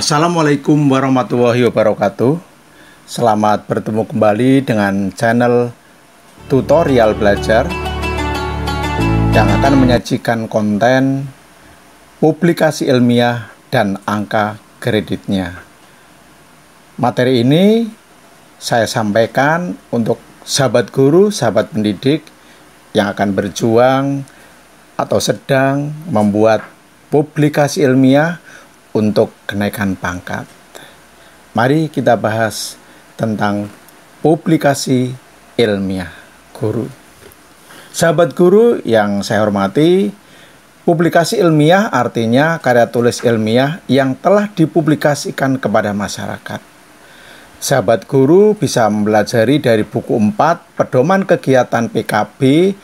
Assalamualaikum warahmatullahi wabarakatuh. Selamat bertemu kembali dengan channel tutorial belajar yang akan menyajikan konten publikasi ilmiah dan angka kreditnya. Materi ini saya sampaikan untuk sahabat guru, sahabat pendidik yang akan berjuang atau sedang membuat publikasi ilmiah untuk kenaikan pangkat. Mari kita bahas tentang publikasi ilmiah guru. Sahabat guru yang saya hormati, publikasi ilmiah artinya karya tulis ilmiah yang telah dipublikasikan kepada masyarakat. Sahabat guru bisa mempelajari dari buku 4 Pedoman Kegiatan PKB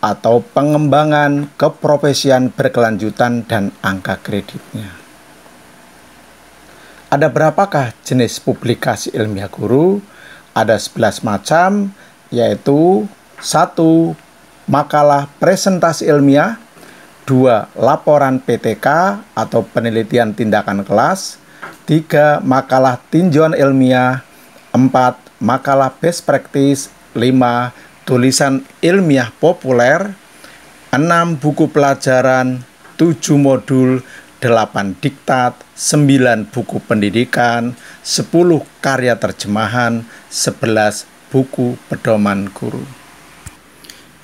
atau pengembangan keprofesian berkelanjutan dan angka kreditnya. Ada berapakah jenis publikasi ilmiah guru? Ada 11 macam, yaitu 1. Makalah presentasi ilmiah, 2. Laporan PTK atau penelitian tindakan kelas, 3. Makalah tinjauan ilmiah, 4. Makalah best practice, 5. Tulisan ilmiah populer, 6. Buku pelajaran, 7 modul, 8 diktat, 9 buku pendidikan, 10 karya terjemahan, 11 buku pedoman guru.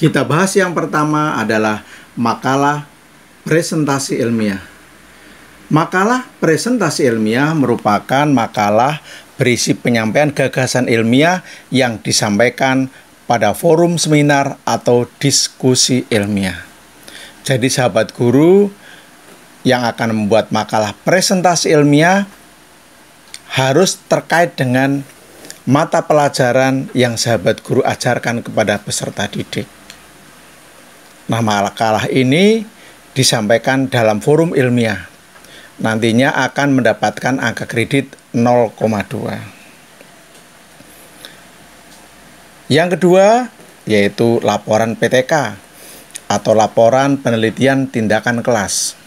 Kita bahas yang pertama adalah makalah presentasi ilmiah. Makalah presentasi ilmiah merupakan makalah berisi penyampaian gagasan ilmiah yang disampaikan pada forum seminar atau diskusi ilmiah. Jadi sahabat guru yang akan membuat makalah presentasi ilmiah harus terkait dengan mata pelajaran yang sahabat guru ajarkan kepada peserta didik. Nah, makalah ini disampaikan dalam forum ilmiah. Nantinya akan mendapatkan angka kredit 0,2. Yang kedua, yaitu laporan PTK atau laporan penelitian tindakan kelas.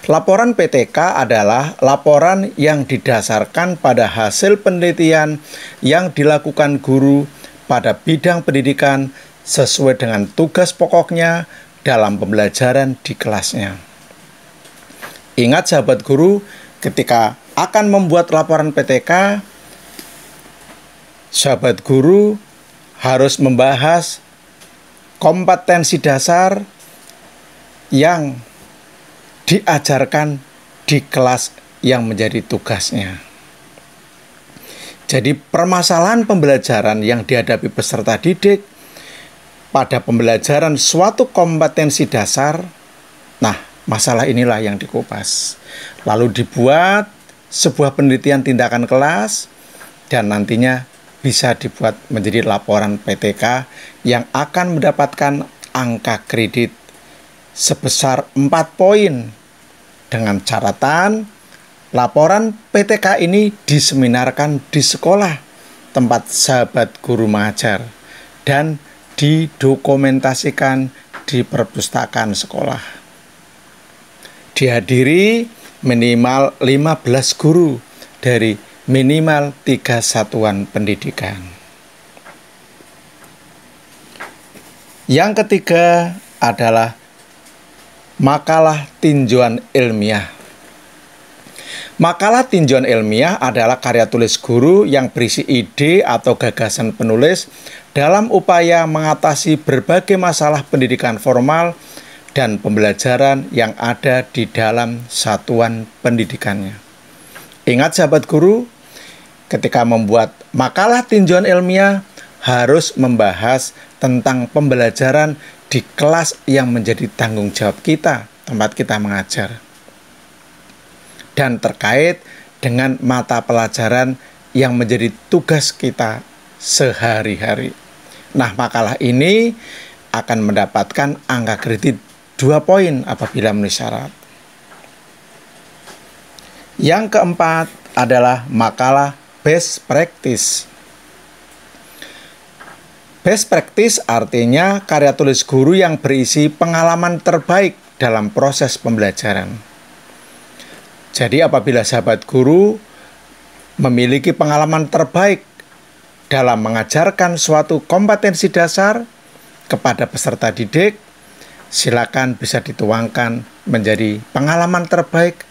Laporan PTK adalah laporan yang didasarkan pada hasil penelitian yang dilakukan guru pada bidang pendidikan sesuai dengan tugas pokoknya dalam pembelajaran di kelasnya. Ingat sahabat guru, ketika akan membuat laporan PTK, sahabat guru harus membahas kompetensi dasar yang diajarkan di kelas yang menjadi tugasnya. Jadi permasalahan pembelajaran yang dihadapi peserta didik pada pembelajaran suatu kompetensi dasar, nah masalah inilah yang dikupas. Lalu dibuat sebuah penelitian tindakan kelas dan nantinya bisa dibuat menjadi laporan PTK yang akan mendapatkan angka kredit sebesar 4 poin. Dengan catatan, laporan PTK ini diseminarkan di sekolah tempat sahabat guru mengajar dan didokumentasikan di perpustakaan sekolah. Dihadiri minimal 15 guru dari minimal 3 satuan pendidikan. Yang ketiga adalah makalah tinjauan ilmiah. Makalah tinjauan ilmiah adalah karya tulis guru yang berisi ide atau gagasan penulis dalam upaya mengatasi berbagai masalah pendidikan formal dan pembelajaran yang ada di dalam satuan pendidikannya. Ingat sahabat guru, ketika membuat makalah tinjauan ilmiah harus membahas tentang pembelajaran di kelas yang menjadi tanggung jawab kita, tempat kita mengajar. Dan terkait dengan mata pelajaran yang menjadi tugas kita sehari-hari. Nah, makalah ini akan mendapatkan angka kredit 2 poin apabila memenuhi syarat. Yang keempat adalah makalah best practice. Best practice artinya karya tulis guru yang berisi pengalaman terbaik dalam proses pembelajaran. Jadi apabila sahabat guru memiliki pengalaman terbaik dalam mengajarkan suatu kompetensi dasar kepada peserta didik, silakan bisa dituangkan menjadi pengalaman terbaik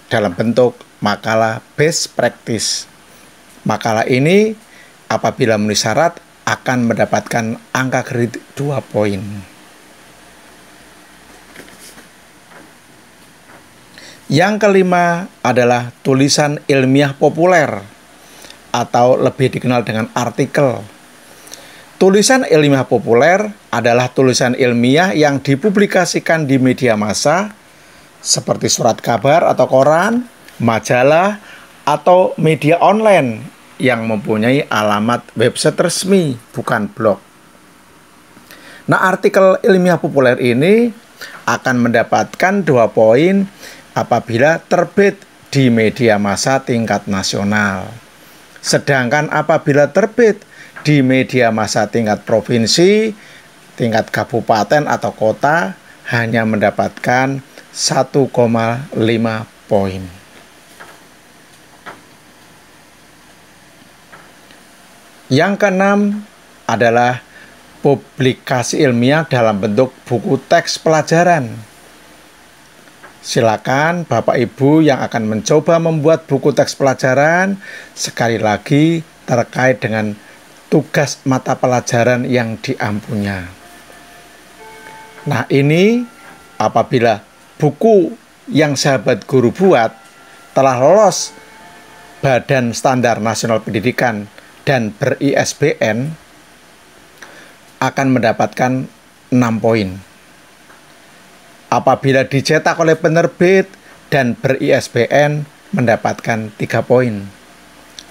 dalam bentuk makalah best practice. Makalah ini apabila memenuhi syarat akan mendapatkan angka kredit 2 poin. Yang kelima adalah tulisan ilmiah populer atau lebih dikenal dengan artikel. Tulisan ilmiah populer adalah tulisan ilmiah yang dipublikasikan di media massa seperti surat kabar atau koran, majalah, atau media online yang mempunyai alamat website resmi, bukan blog. Nah, artikel ilmiah populer ini akan mendapatkan 2 poin apabila terbit di media massa tingkat nasional. Sedangkan apabila terbit di media massa tingkat provinsi, tingkat kabupaten atau kota hanya mendapatkan 1,5 poin. Yang keenam adalah publikasi ilmiah dalam bentuk buku teks pelajaran. Silakan Bapak Ibu yang akan mencoba membuat buku teks pelajaran, sekali lagi terkait dengan tugas mata pelajaran yang diampunya. Nah, ini apabila buku yang sahabat guru buat telah lolos Badan Standar Nasional Pendidikan dan ber-ISBN, akan mendapatkan 6 poin. Apabila dicetak oleh penerbit dan ber-ISBN mendapatkan 3 poin.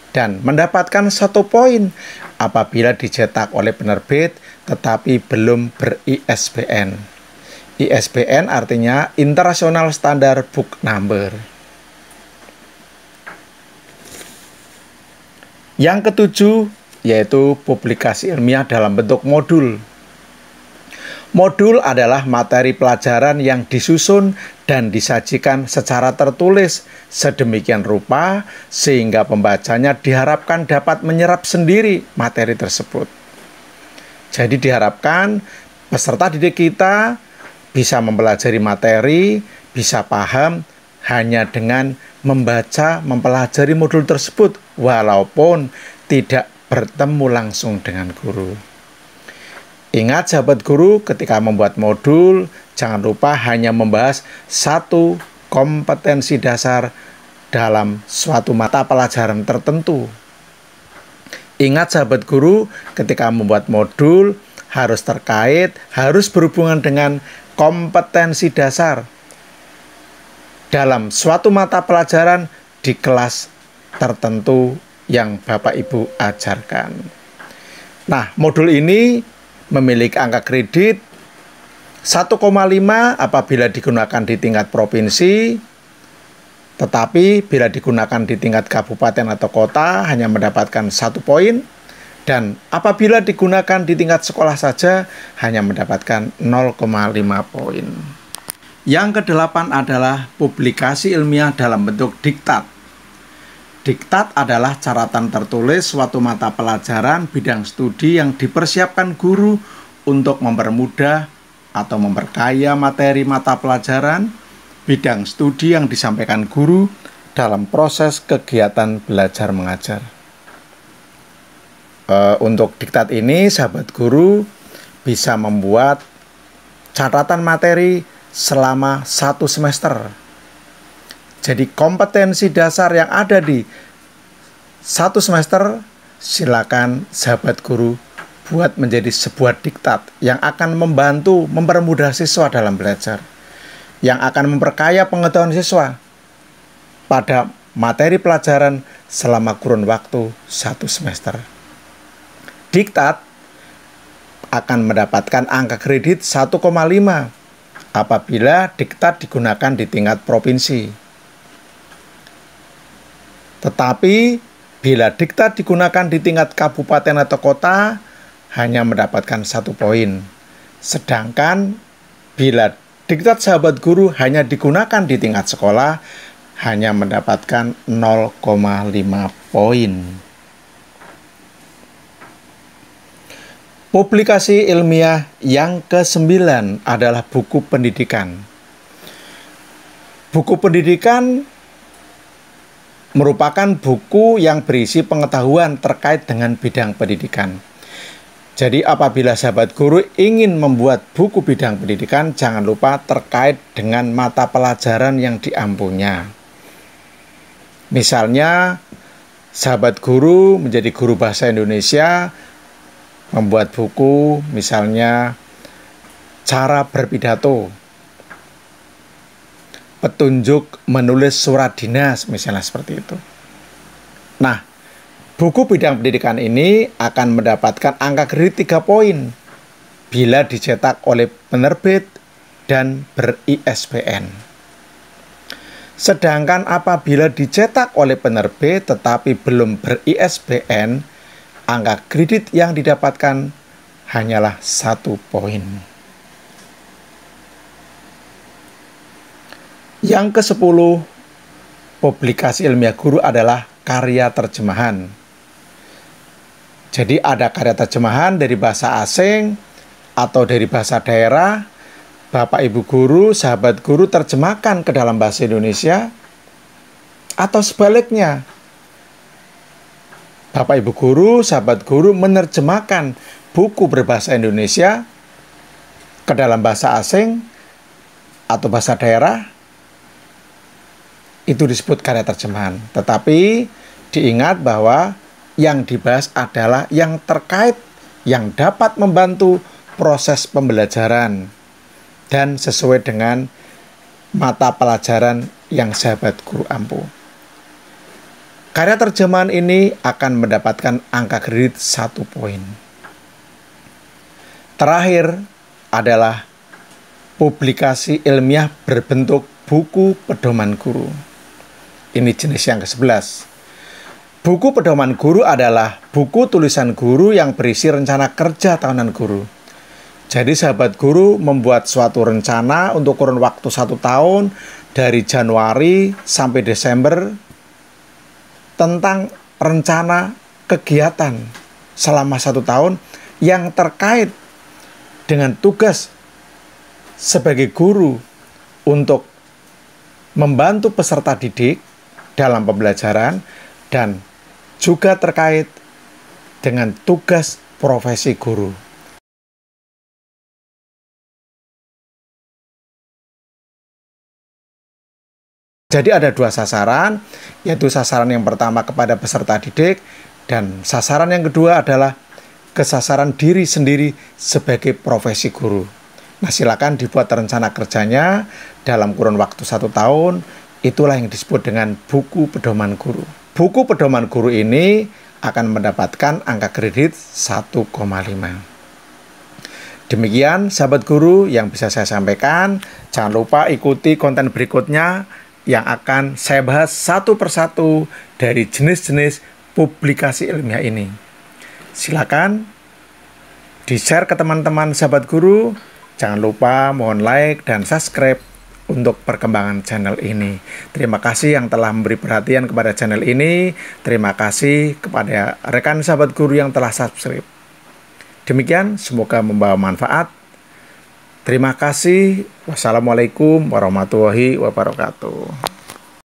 Dan mendapatkan 1 poin apabila dicetak oleh penerbit tetapi belum ber-ISBN. ISBN artinya International Standard Book Number. Yang ketujuh yaitu publikasi ilmiah dalam bentuk modul. Modul adalah materi pelajaran yang disusun dan disajikan secara tertulis sedemikian rupa sehingga pembacanya diharapkan dapat menyerap sendiri materi tersebut. Jadi diharapkan peserta didik kita bisa mempelajari materi, bisa paham hanya dengan membaca, mempelajari modul tersebut walaupun tidak bertemu langsung dengan guru. Ingat sahabat guru, ketika membuat modul, jangan lupa hanya membahas 1 kompetensi dasar dalam suatu mata pelajaran tertentu. Ingat sahabat guru, ketika membuat modul, harus berhubungan dengan kompetensi dasar dalam suatu mata pelajaran di kelas tertentu yang Bapak Ibu ajarkan. Nah, modul ini memiliki angka kredit 1,5 apabila digunakan di tingkat provinsi, tetapi bila digunakan di tingkat kabupaten atau kota hanya mendapatkan 1 poin, dan apabila digunakan di tingkat sekolah saja hanya mendapatkan 0,5 poin. Yang kedelapan adalah publikasi ilmiah dalam bentuk diktat. Diktat adalah catatan tertulis suatu mata pelajaran bidang studi yang dipersiapkan guru untuk mempermudah atau memperkaya materi mata pelajaran bidang studi yang disampaikan guru dalam proses kegiatan belajar mengajar. Untuk diktat ini, sahabat guru bisa membuat catatan materi selama 1 semester. Jadi kompetensi dasar yang ada di 1 semester, silakan sahabat guru buat menjadi sebuah diktat yang akan membantu mempermudah siswa dalam belajar, yang akan memperkaya pengetahuan siswa pada materi pelajaran selama kurun waktu 1 semester. Diktat akan mendapatkan angka kredit 1,5 apabila diktat digunakan di tingkat provinsi. Tetapi bila diktat digunakan di tingkat kabupaten atau kota hanya mendapatkan 1 poin. Sedangkan bila diktat sahabat guru hanya digunakan di tingkat sekolah hanya mendapatkan 0,5 poin. Publikasi ilmiah yang ke-9 adalah buku pendidikan. Buku pendidikan merupakan buku yang berisi pengetahuan terkait dengan bidang pendidikan. Jadi apabila sahabat guru ingin membuat buku bidang pendidikan, jangan lupa terkait dengan mata pelajaran yang diampunya. Misalnya, sahabat guru menjadi guru bahasa Indonesia, membuat buku misalnya cara berpidato, petunjuk menulis surat dinas, misalnya seperti itu. Nah, buku bidang pendidikan ini akan mendapatkan angka kredit 3 poin bila dicetak oleh penerbit dan ber-ISBN. Sedangkan apabila dicetak oleh penerbit tetapi belum ber-ISBN, angka kredit yang didapatkan hanyalah 1 poin. Yang ke-10, publikasi ilmiah guru adalah karya terjemahan. Jadi ada karya terjemahan dari bahasa asing atau dari bahasa daerah. Bapak Ibu guru, sahabat guru terjemahkan ke dalam bahasa Indonesia, atau sebaliknya. Bapak Ibu guru, sahabat guru menerjemahkan buku berbahasa Indonesia ke dalam bahasa asing atau bahasa daerah, itu disebut karya terjemahan. Tetapi diingat bahwa yang dibahas adalah yang terkait, yang dapat membantu proses pembelajaran dan sesuai dengan mata pelajaran yang sahabat guru ampuh. Karya terjemahan ini akan mendapatkan angka kredit 1 poin. Terakhir adalah publikasi ilmiah berbentuk buku pedoman guru. Ini jenis yang ke-11. Buku pedoman guru adalah buku tulisan guru yang berisi rencana kerja tahunan guru. Jadi sahabat guru membuat suatu rencana untuk kurun waktu 1 tahun dari Januari sampai Desember tentang rencana kegiatan selama 1 tahun yang terkait dengan tugas sebagai guru untuk membantu peserta didik dalam pembelajaran dan juga terkait dengan tugas profesi guru. Jadi ada 2 sasaran, yaitu sasaran yang pertama kepada peserta didik dan sasaran yang kedua adalah kesasaran diri sendiri sebagai profesi guru. Nah, silakan dibuat rencana kerjanya dalam kurun waktu 1 tahun, itulah yang disebut dengan buku pedoman guru. Buku pedoman guru ini akan mendapatkan angka kredit 1,5. Demikian sahabat guru yang bisa saya sampaikan. Jangan lupa ikuti konten berikutnya yang akan saya bahas satu persatu dari jenis-jenis publikasi ilmiah ini. Silakan di-share ke teman-teman sahabat guru. Jangan lupa mohon like dan subscribe untuk perkembangan channel ini. Terima kasih yang telah memberi perhatian kepada channel ini. Terima kasih kepada rekan sahabat guru yang telah subscribe. Demikian, semoga membawa manfaat. Terima kasih. Wassalamualaikum warahmatullahi wabarakatuh.